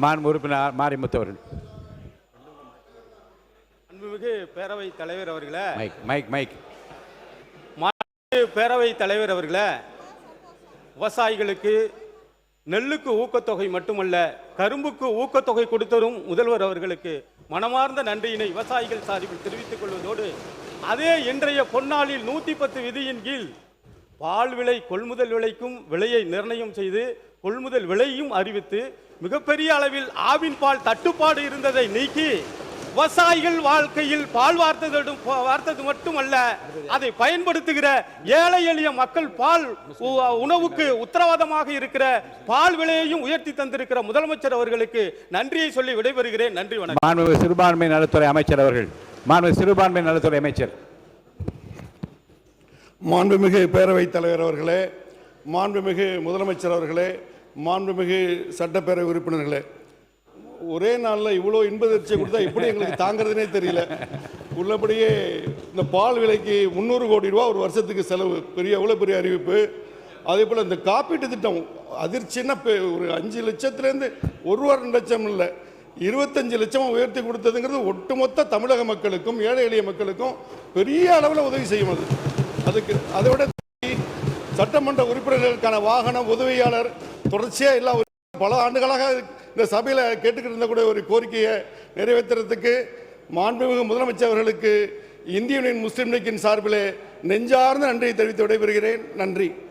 மாண்பு உறுப்பினர் மாரிமுத்து அவர்கள். அன்புமிகு பேரவைத் தலைவர் அவர்களே, மைக் மைக் மைக். பேரவைத் தலைவர் அவர்களே, விவசாயிகளுக்கு நெல்லுக்கு ஊக்கத்தொகை மட்டுமல்ல, கரும்புக்கு ஊக்கத்தொகை கொடுத்தரும் முதல்வர் அவர்களுக்கு மனமார்ந்த நன்றியினை விவசாயிகள் சார்பில் தெரிவித்துக் கொள்வதோடு, அதே இன்றைய பொன்னாளில் 110 விதியின் கீழ் பால் விலை கொள்முதல் விலைக்கும் விலையை நிர்ணயம் செய்து கொள்முதல் விலையும் அறிவித்து மிகப்பெரிய அளவில் ஆவின் பால் தட்டுப்பாடு இருந்ததை நீக்கி விவசாயிகள் வாழ்க்கையில் பால் வார்த்தது மட்டுமல்ல, அதை பயன்படுத்துகிற ஏழை எளிய மக்கள் பால் உணவுக்கு உத்தரவாதமாக இருக்கிற பால் விலையையும் உயர்த்தி தந்திருக்கிற முதலமைச்சர் அவர்களுக்கு நன்றியை சொல்லி விடைபெறுகிறேன். நன்றி, வணக்கம். மாண்புமிகு சிறுபான்மை நலத்துறை அமைச்சர் அவர்கள். மாண்புமிகு சிறுபான்மை நலத்துறை அமைச்சர். மாண்புமிகு பேரவைத் தலைவர் அவர்களே, மாண்புமிகு முதலமைச்சர் அவர்களே, மாண்புமிகு சட்டப்பேரவை உறுப்பினர்களே, ஒரே நாளில் இவ்வளோ இன்பதிர்ச்சியை கொடுத்தா எப்படி எங்களுக்கு தாங்கிறதுனே தெரியல. உள்ளபடியே இந்த பால் விலைக்கு 300 கோடி ரூபா ஒரு வருஷத்துக்கு செலவு, எவ்வளோ பெரிய அறிவிப்பு. அதே போல் இந்த காப்பீட்டு திட்டம் அதிர்ச்சின்னா ஒரு 5 லட்சத்துலேருந்து 1 லட்சம் இல்லை 25 லட்சம் உயர்த்தி கொடுத்ததுங்கிறது ஒட்டுமொத்த தமிழக மக்களுக்கும் ஏழை எளிய மக்களுக்கும் பெரிய அளவில் உதவி செய்யும். அதுக்கு அதை விட சட்டமன்ற உறுப்பினர்களுக்கான வாகனம் உதவியாளர் தொடர்ச்சியாக எல்லா பல ஆண்டுகளாக இந்த சபையில் கேட்டுக்கிட்டு இருந்த கூட ஒரு கோரிக்கையை நிறைவேற்றுறதுக்கு மாண்புமிகு முதலமைச்சர் அவர்களுக்கு இந்திய யூனியன் முஸ்லீம் லீக்கின் சார்பிலே நெஞ்சார்ந்த நன்றியை தெரிவித்து விடைபெறுகிறேன். நன்றி.